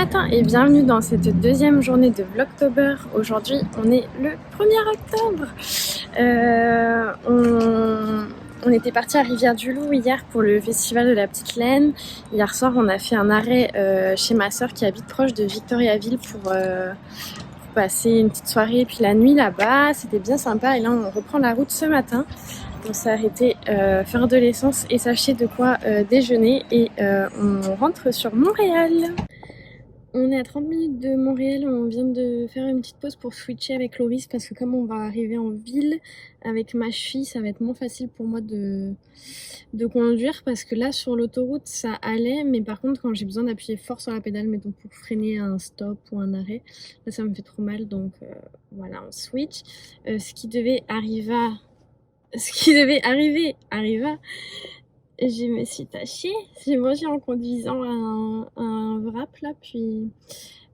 matin et bienvenue dans cette deuxième journée de Vlogtober. Aujourd'hui on est le 1er octobre. On était parti à Rivière-du-Loup hier pour le festival de la Petite Laine. Hier soir on a fait un arrêt chez ma soeur qui habite proche de Victoriaville pour passer une petite soirée et puis la nuit là-bas. C'était bien sympa et là on reprend la route ce matin. On s'est arrêté faire de l'essence et s'acheter de quoi déjeuner et on rentre sur Montréal. On est à 30 minutes de Montréal, on vient de faire une petite pause pour switcher avec Loris parce que comme on va arriver en ville avec ma cheville, ça va être moins facile pour moi de conduire parce que là sur l'autoroute ça allait, mais par contre quand j'ai besoin d'appuyer fort sur la pédale, mettons pour freiner un stop ou un arrêt, là ça me fait trop mal, donc voilà, on switch. Ce qui devait arriver arriva. Je me suis tachée, j'ai mangé en conduisant un wrap là, puis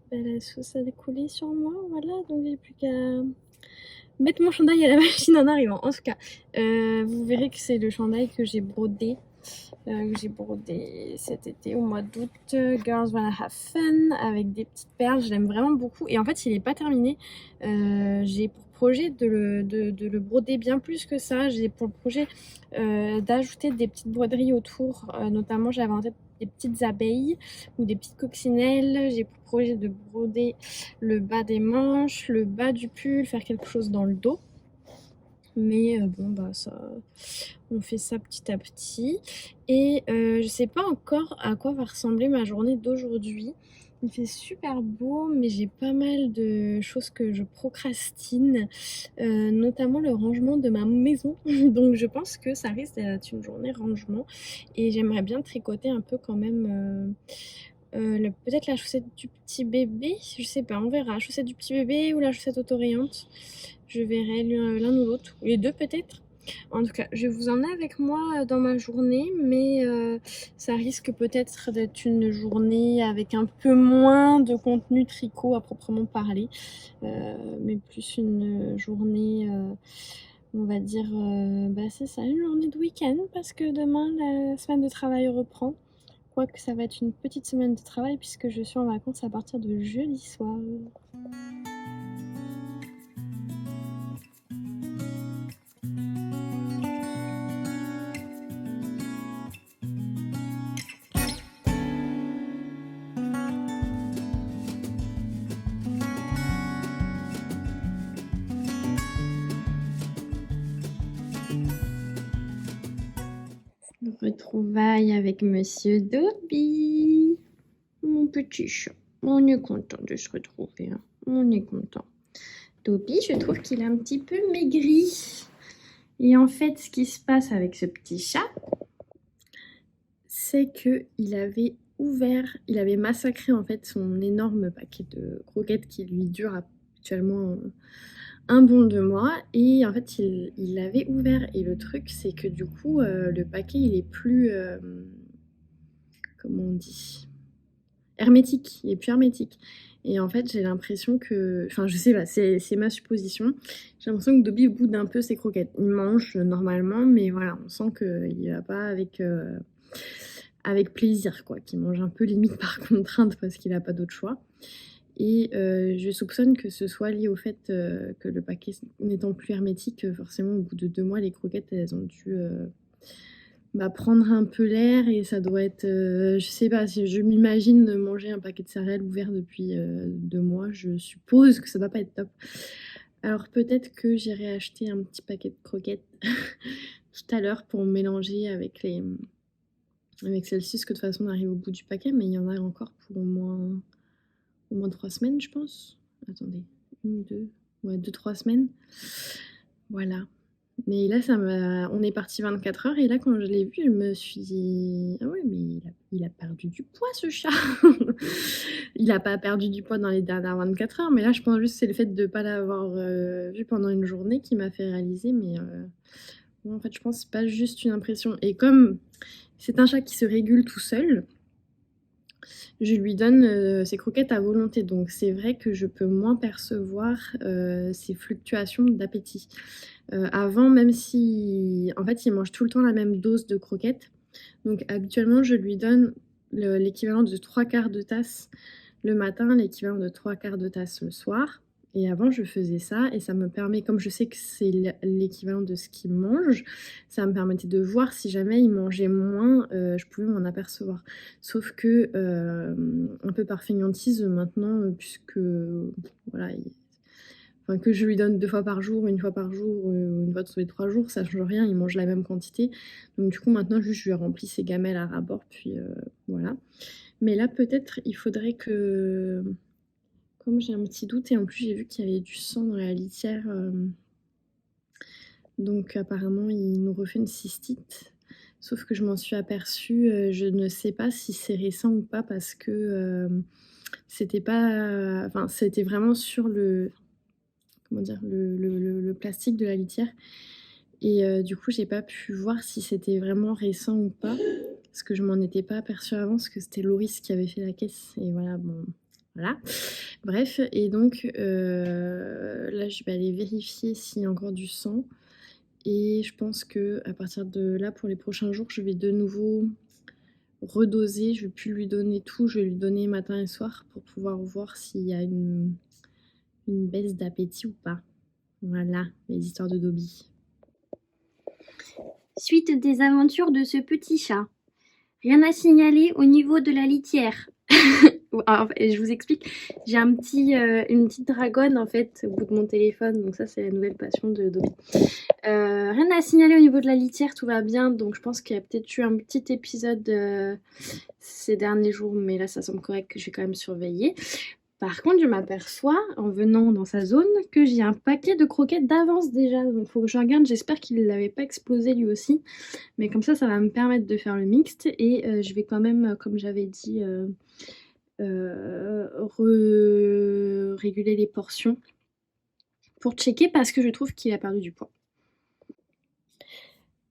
la sauce a découlé sur moi, voilà, donc j'ai plus qu'à mettre mon chandail à la machine en arrivant. En tout cas, vous verrez que c'est le chandail que j'ai brodé cet été au mois d'août, Girls Wanna Have Fun, avec des petites perles. Je l'aime vraiment beaucoup et en fait il n'est pas terminé. J'ai pour projet de le broder bien plus que ça. J'ai pour projet d'ajouter des petites broderies autour, notamment j'avais en tête des petites abeilles ou des petites coccinelles. J'ai pour projet de broder le bas des manches, le bas du pull, faire quelque chose dans le dos. Mais bon bah ça, on fait ça petit à petit. Et je sais pas encore à quoi va ressembler ma journée d'aujourd'hui. Il fait super beau, mais j'ai pas mal de choses que je procrastine, notamment le rangement de ma maison. Donc je pense que ça risque d'être une journée rangement. Et j'aimerais bien tricoter un peu quand même peut-être la chaussette du petit bébé, je sais pas, on verra. La chaussette du petit bébé ou la chaussette autorayante. Je verrai l'un ou l'autre, ou les deux peut-être. En tout cas, je vous en ai avec moi dans ma journée, mais ça risque peut-être d'être une journée avec un peu moins de contenu tricot à proprement parler, mais plus une journée, on va dire, c'est ça, une journée de week-end, parce que demain, la semaine de travail reprend. Quoique ça va être une petite semaine de travail, puisque je suis en vacances à partir de jeudi soir. Retrouvailles avec Monsieur Dobby, mon petit chat. On est content de se retrouver, hein. On est content. Dobby, je trouve qu'il est un petit peu maigri. Et en fait, ce qui se passe avec ce petit chat, c'est que il avait massacré en fait son énorme paquet de croquettes qui lui dure actuellement un bon 2 mois, et en fait il l'avait ouvert, et le truc c'est que du coup le paquet il est plus comment on dit, hermétique, il est plus hermétique, et en fait j'ai l'impression que, enfin je sais pas, c'est ma supposition, j'ai l'impression que Dobby boude un peu ses croquettes. Il mange normalement, mais voilà, on sent qu'il va pas avec plaisir, quoi, qu'il mange un peu limite par contrainte parce qu'il a pas d'autre choix. Et je soupçonne que ce soit lié au fait que le paquet n'étant plus hermétique, forcément au bout de 2 mois les croquettes elles ont dû prendre un peu l'air, et ça doit être, je sais pas, si je m'imagine manger un paquet de céréales ouvert depuis 2 mois, je suppose que ça doit pas être top. Alors peut-être que j'irai acheter un petit paquet de croquettes tout à l'heure pour mélanger avec celle-ci, parce que de toute façon on arrive au bout du paquet, mais il y en a encore pour au moins 3 semaines, je pense. Attendez, 2-3 semaines. Voilà. Mais là, on est parti 24 heures, et là, quand je l'ai vu, je me suis dit, ah ouais, mais il a perdu du poids, ce chat. Il a pas perdu du poids dans les dernières 24 heures, mais là, je pense juste que c'est le fait de ne pas l'avoir vu pendant une journée qui m'a fait réaliser, mais en fait, je pense que c'est pas juste une impression. Et comme c'est un chat qui se régule tout seul, je lui donne ses croquettes à volonté, donc c'est vrai que je peux moins percevoir ces fluctuations d'appétit. Avant, même si en fait il mange tout le temps la même dose de croquettes, donc habituellement je lui donne l'équivalent de 3/4 de tasse le matin, l'équivalent de 3/4 de tasse le soir. Et avant, je faisais ça et ça me permet, comme je sais que c'est l'équivalent de ce qu'ils mangent, ça me permettait de voir si jamais ils mangeaient moins, je pouvais m'en apercevoir. Sauf que, un peu par fainéantise maintenant, puisque voilà, enfin, que je lui donne 2 fois par jour, 1 fois par jour, ou 1 fois tous les 3 jours, ça change rien, il mange la même quantité. Donc du coup, maintenant, juste, je lui remplis ses gamelles à ras-bord, puis voilà. Mais là, peut-être, il faudrait que, comme j'ai un petit doute, et en plus, j'ai vu qu'il y avait du sang dans la litière, donc apparemment, il nous refait une cystite. Sauf que je m'en suis aperçue, je ne sais pas si c'est récent ou pas parce que, c'était pas, enfin, c'était vraiment sur le, comment dire? Le plastique de la litière, et du coup, j'ai pas pu voir si c'était vraiment récent ou pas, parce que je m'en étais pas aperçue avant, parce que c'était Loris qui avait fait la caisse et voilà, bon, voilà. Bref, et donc là, je vais aller vérifier s'il y a encore du sang, et je pense qu'à partir de là, pour les prochains jours, je vais de nouveau redoser. Je vais plus lui donner tout, je vais lui donner matin et soir pour pouvoir voir s'il y a une baisse d'appétit ou pas. Voilà, les histoires de Dobby. Suite des aventures de ce petit chat. Rien à signaler au niveau de la litière. Alors, je vous explique, j'ai une petite dragonne en fait au bout de mon téléphone, donc ça c'est la nouvelle passion de Dobby. Rien à signaler au niveau de la litière, tout va bien, donc je pense qu'il y a peut-être eu un petit épisode ces derniers jours, mais là ça semble correct, que je vais quand même surveiller. Par contre, je m'aperçois, en venant dans sa zone, que j'ai un paquet de croquettes d'avance déjà. Donc il faut que je regarde, j'espère qu'il ne l'avait pas explosé lui aussi. Mais comme ça va me permettre de faire le mixte. Et je vais quand même, comme j'avais dit, réguler les portions pour checker, parce que je trouve qu'il a perdu du poids.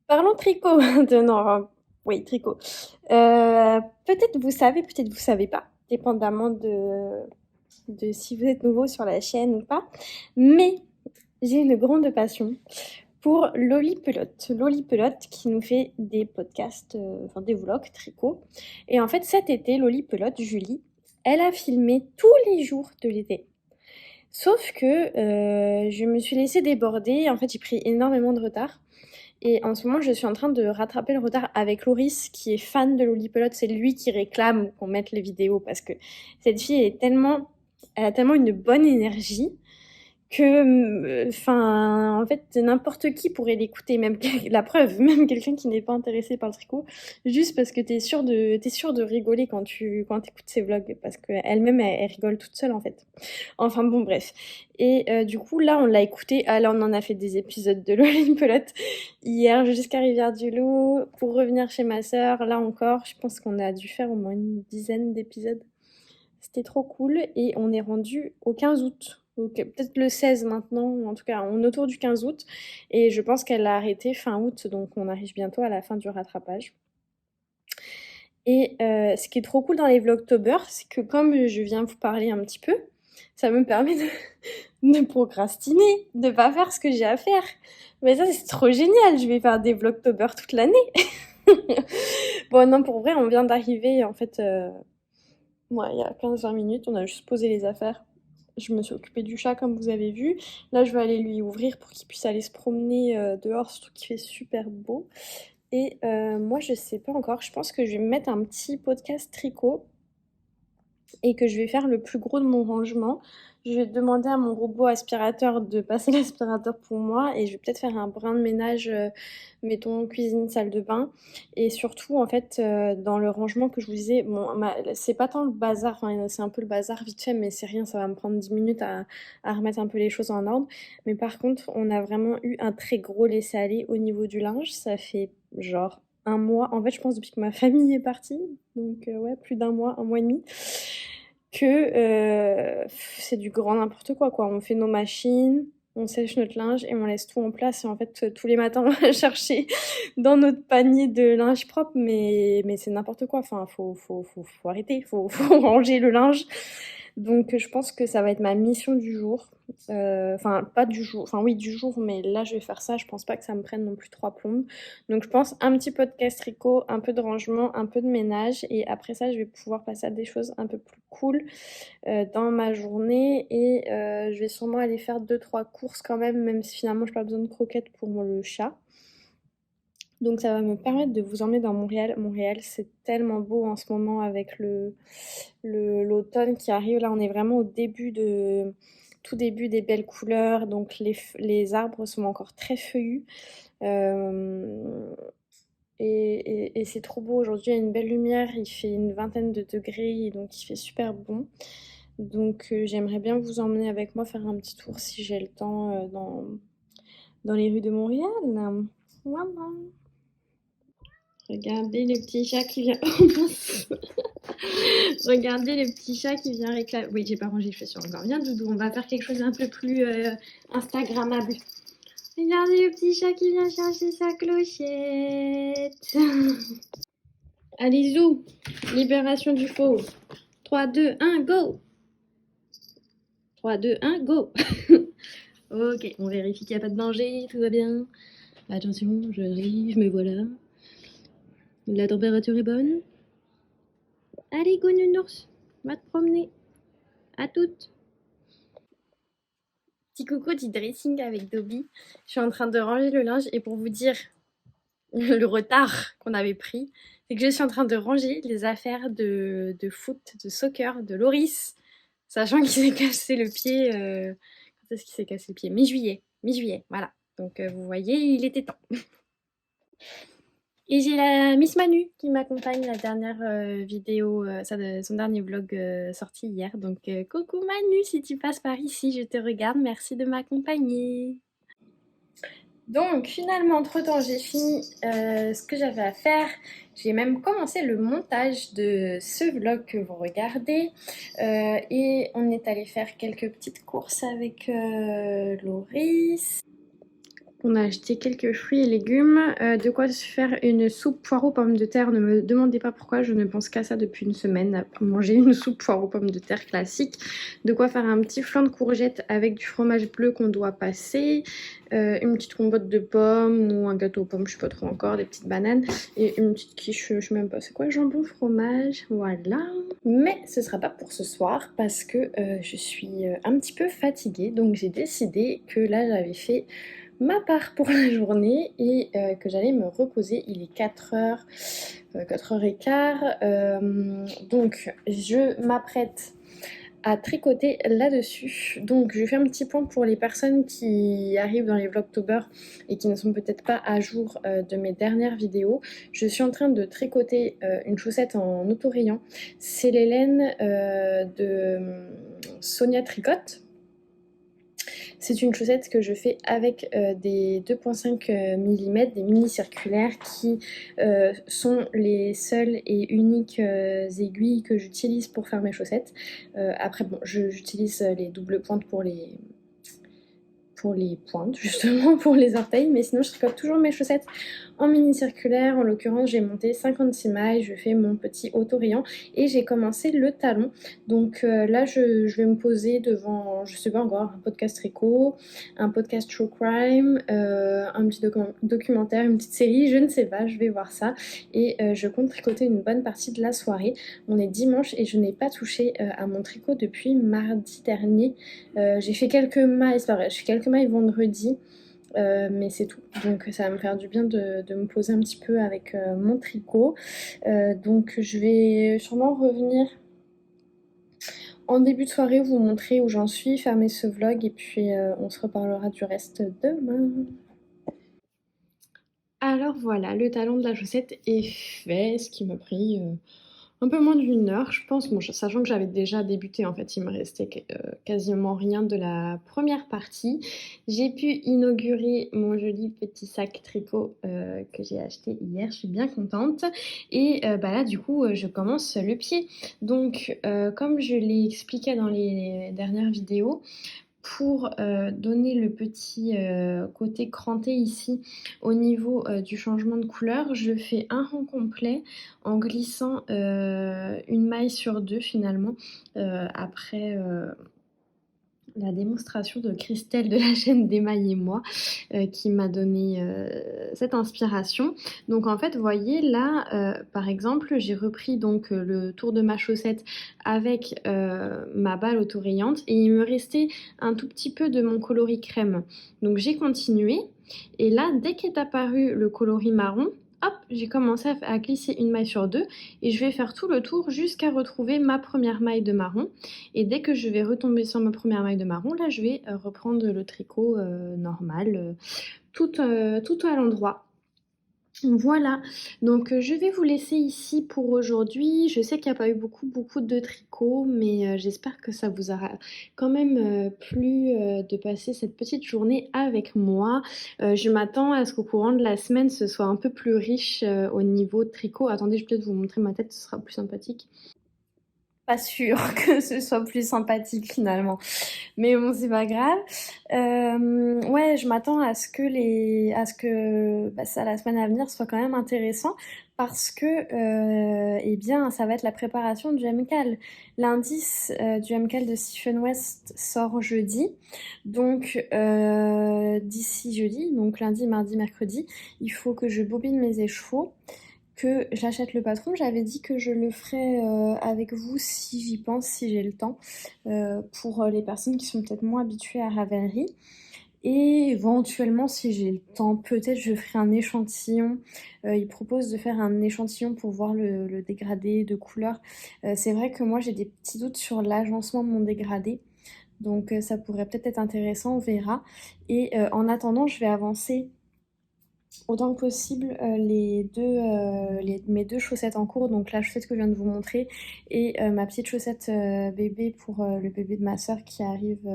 Parlons tricot maintenant. Oui, tricot. Peut-être vous savez, peut-être vous savez pas, dépendamment de si vous êtes nouveau sur la chaîne ou pas. Mais j'ai une grande passion pour Loli Pelote. Loli Pelote qui nous fait des podcasts, enfin des vlogs tricot. Et en fait, cet été, Loli Pelote, Julie, elle a filmé tous les jours de l'été. Sauf que je me suis laissée déborder. En fait, j'ai pris énormément de retard. Et en ce moment, je suis en train de rattraper le retard avec Loris, qui est fan de Loli Pelote. C'est lui qui réclame qu'on mette les vidéos, parce que cette fille elle a tellement une bonne énergie que, enfin, en fait, n'importe qui pourrait l'écouter, même la preuve, même quelqu'un qui n'est pas intéressé par le tricot, juste parce que t'es sûr de rigoler quand t'écoutes ses vlogs, parce qu'elle-même, elle rigole toute seule, en fait. Enfin bon, bref. Et du coup, là, on l'a écouté. Ah, là, on en a fait des épisodes de Loli Pelote hier jusqu'à Rivière-du-Loup, pour revenir chez ma sœur. Là encore, je pense qu'on a dû faire au moins une dizaine d'épisodes. C'était trop cool, et on est rendu au 15 août. Donc peut-être le 16 maintenant, en tout cas on est autour du 15 août, et je pense qu'elle a arrêté fin août, donc on arrive bientôt à la fin du rattrapage. Et ce qui est trop cool dans les Vlogtober, c'est que comme je viens vous parler un petit peu, ça me permet de procrastiner, de pas faire ce que j'ai à faire. Mais ça, c'est trop génial, je vais faire des Vlogtober toute l'année. Bon, non, pour vrai, on vient d'arriver, en fait, ouais, il y a 15-20 minutes, on a juste posé les affaires. Je me suis occupée du chat, comme vous avez vu. Là, je vais aller lui ouvrir pour qu'il puisse aller se promener dehors, surtout qu'il fait super beau. Et moi, je sais pas encore. Je pense que je vais me mettre un petit podcast tricot et que je vais faire le plus gros de mon rangement. Je vais demander à mon robot aspirateur de passer l'aspirateur pour moi, et je vais peut-être faire un brin de ménage, mettons cuisine, salle de bain. Et surtout, en fait, dans le rangement que je vous disais, bon, c'est pas tant le bazar, enfin, c'est un peu le bazar vite fait, mais c'est rien, ça va me prendre 10 minutes à remettre un peu les choses en ordre. Mais par contre, on a vraiment eu un très gros laisser-aller au niveau du linge. Ça fait genre un mois, en fait, je pense depuis que ma famille est partie, donc ouais, plus d'un mois, un mois et demi, que c'est du grand n'importe quoi, quoi. On fait nos machines, on sèche notre linge et on laisse tout en place. Et en fait, tous les matins, on va chercher dans notre panier de linge propre, mais c'est n'importe quoi. Enfin, faut arrêter, faut ranger le linge. Donc je pense que ça va être ma mission du jour. Enfin, pas du jour, enfin oui, du jour, mais là je vais faire ça. Je pense pas que ça me prenne non plus 3 plombes. Donc je pense un petit podcast tricot, un peu de rangement, un peu de ménage. Et après ça, je vais pouvoir passer à des choses un peu plus cool dans ma journée. Et je vais sûrement aller faire 2-3 courses quand même si finalement je n'ai pas besoin de croquettes pour le chat. Donc ça va me permettre de vous emmener dans Montréal. Montréal, c'est tellement beau en ce moment avec l'automne qui arrive. Là, on est vraiment au tout début des belles couleurs. Donc les arbres sont encore très feuillus. Et c'est trop beau. Aujourd'hui, il y a une belle lumière. Il fait une vingtaine de degrés, donc il fait super bon. Donc j'aimerais bien vous emmener avec moi faire un petit tour si j'ai le temps dans les rues de Montréal. Voilà. Regardez le petit chat qui vient. Oh mince. Regardez le petit chat qui vient réclamer. Oui, j'ai pas rangé les chaussures encore. Viens, Doudou, on va faire quelque chose d'un peu plus Instagrammable. Regardez le petit chat qui vient chercher sa clochette. Allez, zou. Libération du fauve. 3, 2, 1, go. 3, 2, 1, go. Ok, on vérifie qu'il n'y a pas de danger, tout va bien. Attention, j'arrive, me voilà. La température est bonne. Allez, go nounours, va te promener. À toutes. Petit coucou du dressing avec Dobby. Je suis en train de ranger le linge et pour vous dire le retard qu'on avait pris, c'est que je suis en train de ranger les affaires de foot, de soccer, de Loris, sachant qu'il s'est cassé le pied. Quand est-ce qu'il s'est cassé le pied? Mi-juillet, voilà. Donc vous voyez, il était temps. Et j'ai la Miss Manu qui m'accompagne, la dernière vidéo, son dernier vlog sorti hier. Donc coucou Manu, si tu passes par ici, je te regarde, merci de m'accompagner. Donc finalement, entre-temps, j'ai fini ce que j'avais à faire. J'ai même commencé le montage de ce vlog que vous regardez. Et on est allé faire quelques petites courses avec Loris. On a acheté quelques fruits et légumes, de quoi se faire une soupe poireaux pommes de terre. Ne me demandez pas pourquoi, je ne pense qu'à ça depuis une semaine, à manger une soupe poireaux pommes de terre classique. De quoi faire un petit flan de courgettes avec du fromage bleu qu'on doit passer, une petite compote de pommes ou un gâteau aux pommes, je sais pas trop encore, des petites bananes et une petite quiche, je sais même pas c'est quoi, jambon fromage, voilà. Mais ce sera pas pour ce soir parce que je suis un petit peu fatiguée, donc j'ai décidé que là j'avais fait ma part pour la journée et que j'allais me reposer. Il est 4h, 4h15. Donc je m'apprête à tricoter là-dessus. Donc je fais un petit point pour les personnes qui arrivent dans les Vlogtober et qui ne sont peut-être pas à jour de mes dernières vidéos. Je suis en train de tricoter une chaussette en autorayon. C'est les laines de Sonia Tricotte. C'est une chaussette que je fais avec des 2,5 mm, des mini circulaires qui sont les seules et uniques aiguilles que j'utilise pour faire mes chaussettes. Après bon, j'utilise les doubles pointes pour les pointes, justement pour les orteils, mais sinon je tricote toujours mes chaussettes en mini circulaire. En l'occurrence j'ai monté 56 mailles, je fais mon petit autorayon et j'ai commencé le talon. Donc là je vais me poser devant, je sais pas encore, un podcast tricot, un podcast true crime, un petit documentaire, une petite série, je ne sais pas, je vais voir ça. Et je compte tricoter une bonne partie de la soirée. On est dimanche et je n'ai pas touché à mon tricot depuis mardi dernier. J'ai fait quelques mailles, c'est pas vrai, je fais quelques mailles vendredi, mais c'est tout. Donc ça va me faire du bien de me poser un petit peu avec mon tricot. Donc je vais sûrement revenir en début de soirée, vous montrer où j'en suis, fermer ce vlog et puis on se reparlera du reste demain. Alors voilà, le talon de la chaussette est fait, ce qui m'a pris un peu moins d'une heure, je pense, bon, sachant que j'avais déjà débuté, en fait, il me restait quasiment rien de la première partie. J'ai pu inaugurer mon joli petit sac tricot que j'ai acheté hier, je suis bien contente. Et bah là, du coup, je commence le pied. Donc, comme je l'ai expliqué dans les dernières vidéos, pour donner le petit côté cranté ici au niveau du changement de couleur, je fais un rang complet en glissant une maille sur deux finalement après la démonstration de Christelle de la chaîne d'Emaille et moi qui m'a donné cette inspiration. Donc en fait, vous voyez là, par exemple, j'ai repris donc le tour de ma chaussette avec ma balle autorayante et il me restait un tout petit peu de mon coloris crème. Donc j'ai continué et là, dès qu'est apparu le coloris marron, hop, j'ai commencé à glisser une maille sur deux et je vais faire tout le tour jusqu'à retrouver ma première maille de marron. Et dès que je vais retomber sur ma première maille de marron, là je vais reprendre le tricot normal, tout à l'endroit. Voilà, donc je vais vous laisser ici pour aujourd'hui. Je sais qu'il n'y a pas eu beaucoup de tricot, mais j'espère que ça vous aura quand même plu de passer cette petite journée avec moi. Je m'attends à ce qu'au courant de la semaine, ce soit un peu plus riche au niveau de tricot. Attendez, je vais peut-être vous montrer ma tête, ce sera plus sympathique. Pas sûr que ce soit plus sympathique finalement. Mais bon, c'est pas grave. Ouais, je m'attends à ce que ça, la semaine à venir soit quand même intéressant parce que, eh bien, ça va être la préparation du MCAL. L'indice du MCAL de Stephen West sort jeudi. Donc, d'ici jeudi, donc lundi, mardi, mercredi, il faut que je bobine mes écheveaux, que j'achète le patron. J'avais dit que je le ferais avec vous si j'y pense, si j'ai le temps, pour les personnes qui sont peut-être moins habituées à Ravelry. Et éventuellement, si j'ai le temps, peut-être je ferai un échantillon. Il propose de faire un échantillon pour voir le dégradé de couleur. C'est vrai que moi j'ai des petits doutes sur l'agencement de mon dégradé. Donc ça pourrait peut-être être intéressant, on verra. Et en attendant, je vais avancer autant que possible mes deux chaussettes en cours, donc la chaussette que je viens de vous montrer et ma petite chaussette bébé pour le bébé de ma soeur qui arrive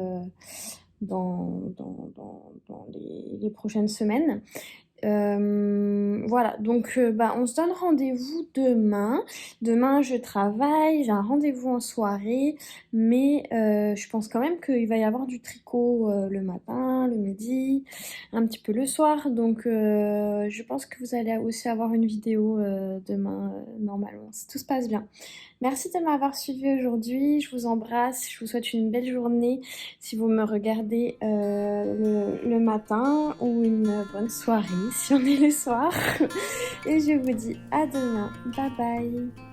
dans les prochaines semaines. Voilà, donc on se donne rendez-vous demain. Demain, je travaille, j'ai un rendez-vous en soirée, mais je pense quand même qu'il va y avoir du tricot le matin, le midi, un petit peu le soir. Donc, je pense que vous allez aussi avoir une vidéo demain, normalement, si tout se passe bien. Merci de m'avoir suivi aujourd'hui, je vous embrasse, je vous souhaite une belle journée si vous me regardez le matin ou une bonne soirée si on est le soir. Et je vous dis à demain, bye bye.